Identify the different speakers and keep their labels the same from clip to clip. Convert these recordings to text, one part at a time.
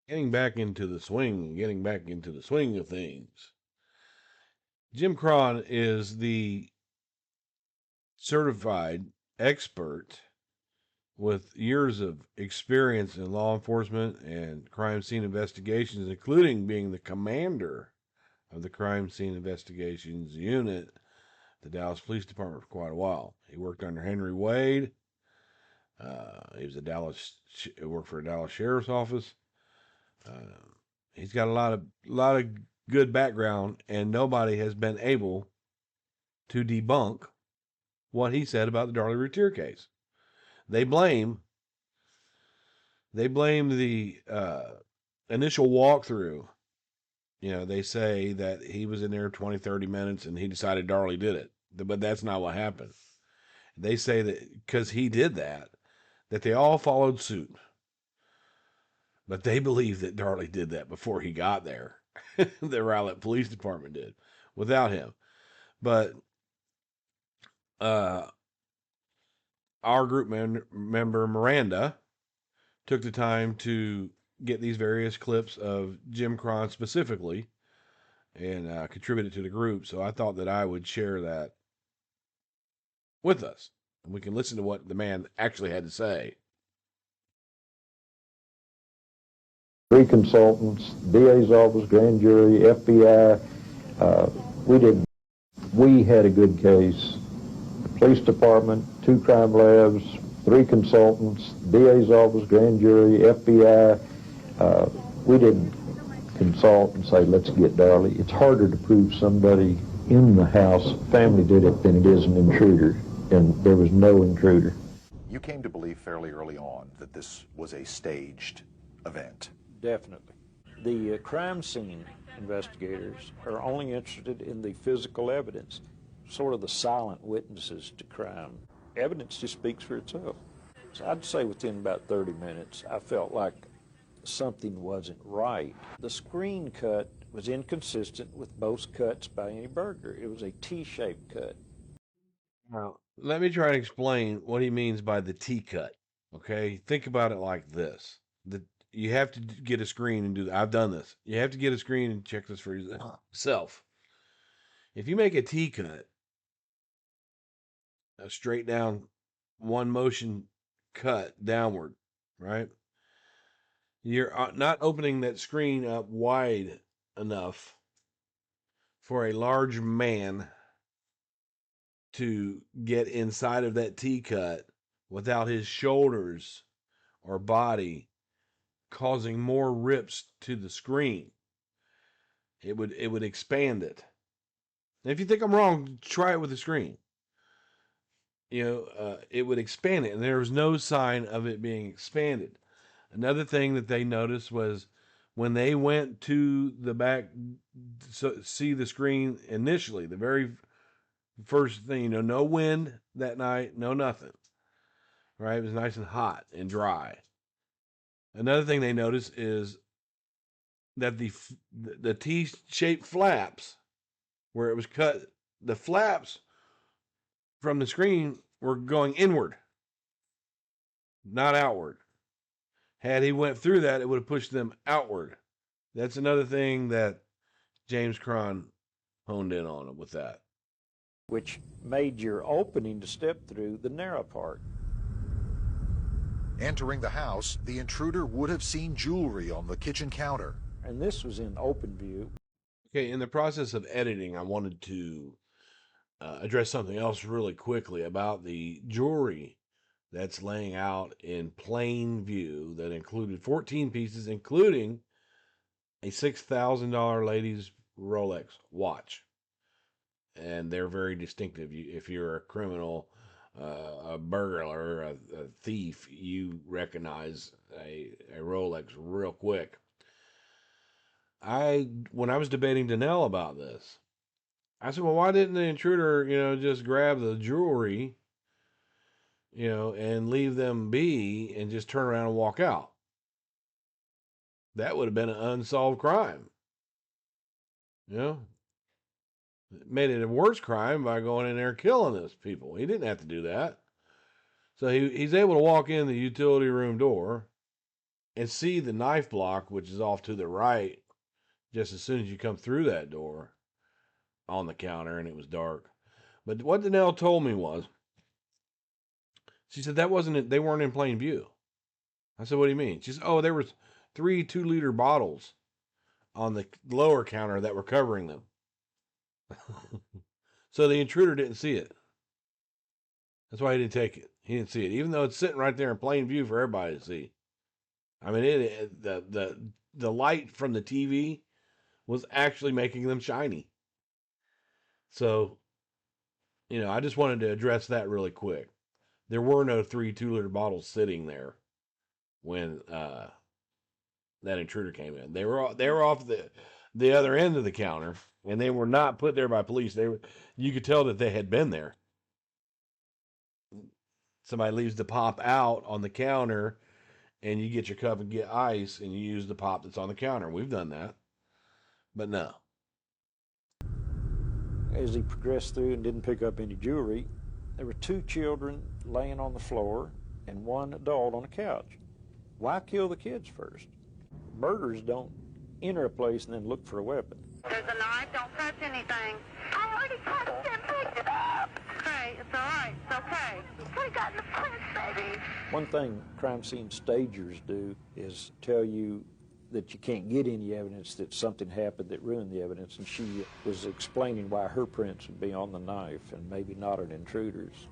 Speaker 1: Getting back into the swing of things. Jim Cron is the certified expert with years of experience in law enforcement and crime scene investigations, including being the commander of the crime scene investigations unit at the Dallas Police Department for quite a while. He worked under Henry Wade. He worked for a Dallas Sheriff's Office. He's got a lot of good background, and nobody has been able to debunk what he said about the Darlie Routier case. They blame the initial walkthrough. You know, they say that he was in there 20, 30 minutes and he decided Darlie did it. But that's not what happened. They say that because he did that they all followed suit. But they believe that Darlie did that before he got there. The Rowlett Police Department did, without him. But our group member Miranda took the time to get these various clips of Jim Cron specifically and contribute it to the group. So I thought that I would share that with us. And we can listen to what the man actually had to say.
Speaker 2: 3 consultants, DA's office, grand jury, FBI. We had a good case. The police department, 2 crime labs, 3 consultants, DA's office, grand jury, FBI. We didn't consult and say, let's get Darlie. It's harder to prove somebody in the house, family did it, than it is an intruder. And there was no intruder.
Speaker 3: You came to believe fairly early on that this was a staged event.
Speaker 4: Definitely. The crime scene investigators are only interested in the physical evidence, sort of the silent witnesses to crime. Evidence just speaks for itself. So I'd say within about 30 minutes, I felt like something wasn't right. The screen cut was inconsistent with most cuts by any burglar. It was a T-shaped cut.
Speaker 1: Now, let me try to explain what he means by the T-cut. Okay? Think about it like this. You have to get a screen and do that. I've done this. You have to get a screen and check this for yourself. If you make a T-cut, a straight down, one motion cut downward, right? You're not opening that screen up wide enough for a large man to get inside of that T-cut without his shoulders or body causing more rips to the screen. It would expand it. And if you think I'm wrong, try it with the screen. It would expand it, and there was no sign of it being expanded. Another thing that they noticed was when they went to the back to see the screen initially, the very first thing, no wind that night, no nothing. Right? It was nice and hot and dry. Another thing they noticed is that the T-shaped flaps, where it was cut, the flaps from the screen were going inward, not outward. Had he went through that, it would have pushed them outward. That's another thing that James Cron honed in on with that.
Speaker 4: Which made your opening to step through the narrow part.
Speaker 3: Entering the house, the intruder would have seen jewelry on the kitchen counter.
Speaker 4: And this was in open view.
Speaker 1: Okay, in the process of editing, I wanted to address something else really quickly about the jewelry that's laying out in plain view that included 14 pieces, including a $6,000 ladies Rolex watch. And they're very distinctive. If you're a criminal, a burglar, a thief, you recognize a Rolex real quick. When I was debating Danelle about this, I said, well, why didn't the intruder, just grab the jewelry and leave them be and just turn around and walk out. That would have been an unsolved crime. Made it a worse crime by going in there and killing those people. He didn't have to do that. So he's able to walk in the utility room door and see the knife block, which is off to the right, just as soon as you come through that door on the counter, and it was dark. But what Danelle told me was, she said that wasn't it. They weren't in plain view. I said, what do you mean? She said, oh, there was 3 2-liter bottles on the lower counter that were covering them. So the intruder didn't see it. That's why he didn't take it. He didn't see it, even though it's sitting right there in plain view for everybody to see. I mean, the light from the TV was actually making them shiny. So, I just wanted to address that really quick. There were no 3 2-liter bottles sitting there when that intruder came in. They were off the other end of the counter, and they were not put there by police. You could tell that they had been there. Somebody leaves the pop out on the counter, and you get your cup and get ice, and you use the pop that's on the counter. We've done that, but no.
Speaker 4: As he progressed through and didn't pick up any jewelry, there were 2 children laying on the floor and 1 adult on a couch. Why kill the kids first? Murderers don't enter a place and then look for a weapon.
Speaker 5: There's a knife. Don't touch anything. I already touched it. Picked it up. Okay, it's all right. It's okay. We got in the prints, baby.
Speaker 4: One thing crime scene stagers do is tell you that you can't get any evidence that something happened that ruined the evidence, and she was explaining why her prints would be on the knife and maybe not an intruder's.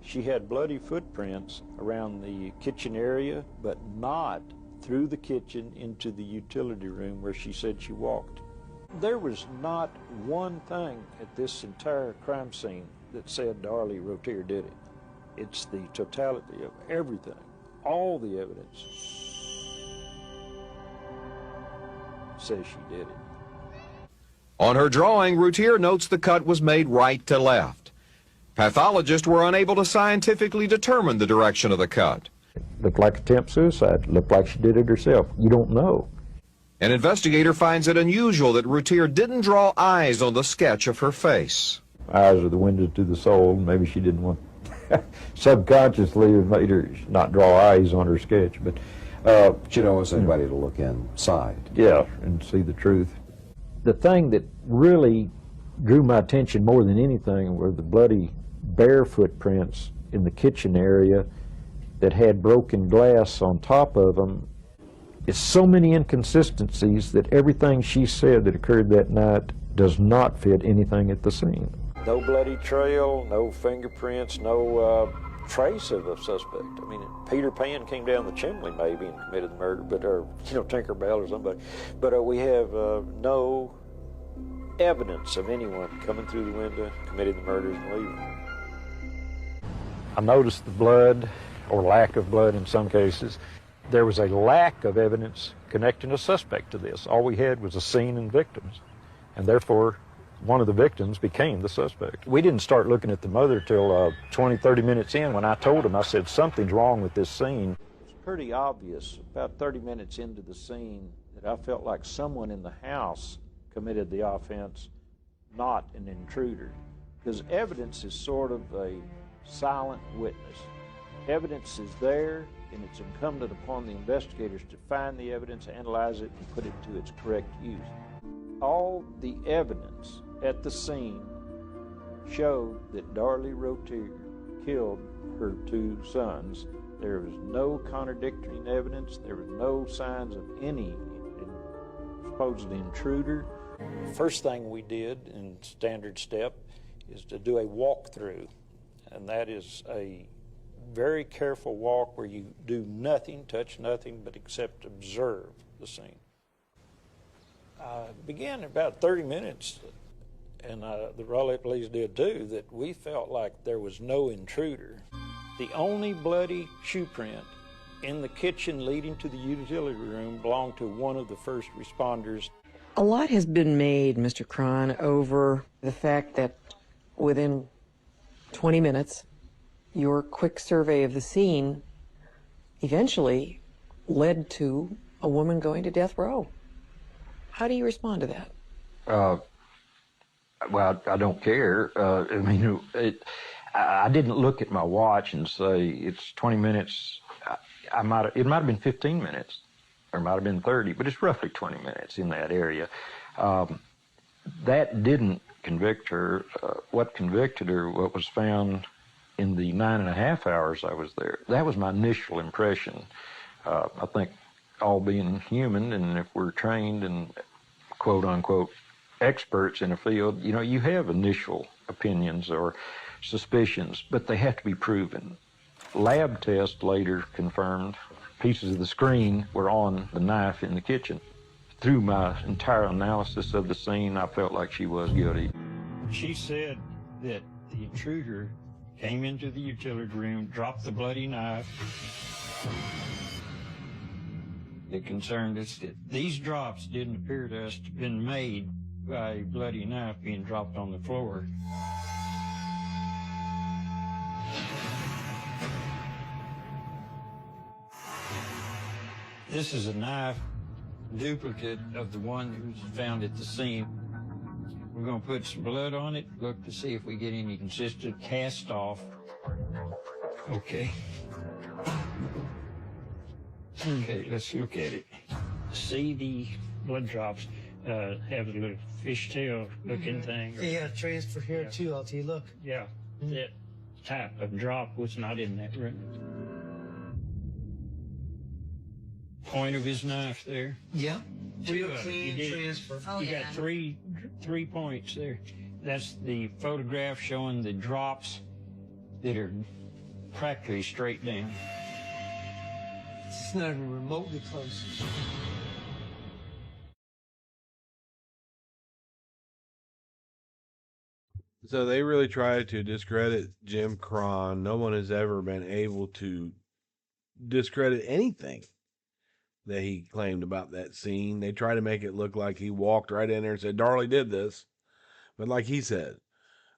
Speaker 4: She had bloody footprints around the kitchen area, but not through the kitchen into the utility room where she said she walked. There was not one thing at this entire crime scene that said Darlie Routier did it. It's the totality of everything, all the evidence says she did it.
Speaker 6: On her drawing, Routier notes the cut was made right to left. Pathologists were unable to scientifically determine the direction of the cut.
Speaker 2: Looked like attempt suicide. Looked like she did it herself. You don't know.
Speaker 6: An investigator finds it unusual that Routier didn't draw eyes on the sketch of her face.
Speaker 2: Eyes are the window to the soul. Maybe she didn't want subconsciously it made her not draw eyes on her sketch. But
Speaker 7: she don't want anybody to look inside.
Speaker 2: Yeah, and see the truth. The thing that really drew my attention more than anything were the bloody bare footprints in the kitchen area that had broken glass on top of them. It's so many inconsistencies that everything she said that occurred that night does not fit anything at the scene.
Speaker 4: No bloody trail, no fingerprints, no trace of a suspect. I mean, Peter Pan came down the chimney maybe and committed the murder, but or Tinkerbell or somebody. But we have no evidence of anyone coming through the window, committing the murders, and leaving.
Speaker 8: I noticed the blood, or lack of blood in some cases. There was a lack of evidence connecting a suspect to this. All we had was a scene and victims, and therefore one of the victims became the suspect. We didn't start looking at the mother till 20, 30 minutes in when I told him, I said, something's wrong with this scene.
Speaker 4: It's pretty obvious about 30 minutes into the scene that I felt like someone in the house committed the offense, not an intruder, because evidence is sort of a silent witness. Evidence is there, and it's incumbent upon the investigators to find the evidence, analyze it, and put it to its correct use. All the evidence at the scene showed that Darlie Routier killed her 2 sons. There was no contradictory evidence. There were no signs of any supposed intruder. The first thing we did in standard step is to do a walkthrough, and that is a very careful walk where you do nothing, touch nothing, but except observe the scene. Began in about 30 minutes, and the Raleigh police did too, that we felt like there was no intruder. The only bloody shoe print in the kitchen leading to the utility room belonged to one of the first responders.
Speaker 9: A lot has been made, Mr. Cron, over the fact that within 20 minutes, your quick survey of the scene eventually led to a woman going to death row. How do you respond to that?
Speaker 8: Well, I don't care. I mean, I didn't look at my watch and say it's 20 minutes. It might have been 15 minutes, or it might have been 30, but it's roughly 20 minutes in that area. That didn't convict her. What convicted her, what was found in the 9.5 hours I was there, that was my initial impression. I think all being human, and if we're trained and quote unquote experts in a field, you know, you have initial opinions or suspicions, but they have to be proven. Lab tests later confirmed pieces of the screen were on the knife in the kitchen. Through my entire analysis of the scene, I felt like she was guilty.
Speaker 4: She said that the intruder came into the utility room, dropped the bloody knife. It concerned us that these drops didn't appear to us to have been made by a bloody knife being dropped on the floor. This is a knife duplicate of the one that was found at the scene. We're going to put some blood on it, look to see if we get any consistent cast off. Okay. Okay, let's look at it. See the blood drops have a little fishtail looking thing?
Speaker 10: Yeah, transfer here too, LT, look.
Speaker 4: Yeah, that type of drop was not in that room. Point of his knife there.
Speaker 10: Yeah. Real
Speaker 4: You
Speaker 10: clean
Speaker 4: did-
Speaker 10: transfer.
Speaker 5: Oh,
Speaker 4: You
Speaker 5: yeah.
Speaker 4: got three points there. That's the photograph showing the drops that are practically straight down.
Speaker 10: It's not even remotely close.
Speaker 1: So they really tried to discredit Jim Cron. No one has ever been able to discredit anything that he claimed about that scene. They try to make it look like he walked right in there and said, Darlie did this. But like he said,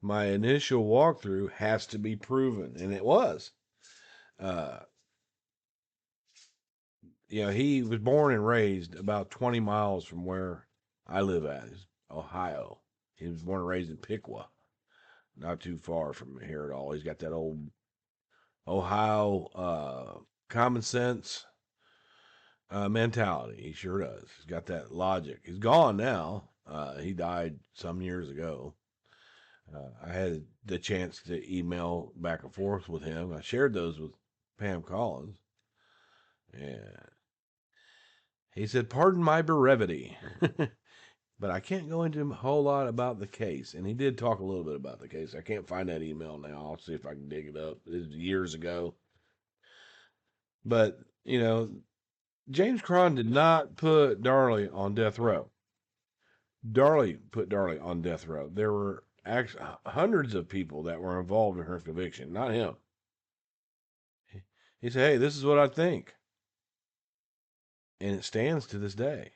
Speaker 1: my initial walkthrough has to be proven. And it was. You know, he was born and raised about 20 miles from where I live at, Ohio. He was born and raised in Piqua, not too far from here at all. He's got that old Ohio common sense mentality. He sure does. He's got that logic. He's gone now. He died some years ago. I had the chance to email back and forth with him. I shared those with Pam Collins. And he said, pardon my brevity, but I can't go into a whole lot about the case. And he did talk a little bit about the case. I can't find that email now. I'll see if I can dig it up. It was years ago. But, you know, James Cron did not put Darlie on death row. Darlie put Darlie on death row. There were actually hundreds of people that were involved in her conviction, not him. He said, hey, this is what I think. And it stands to this day.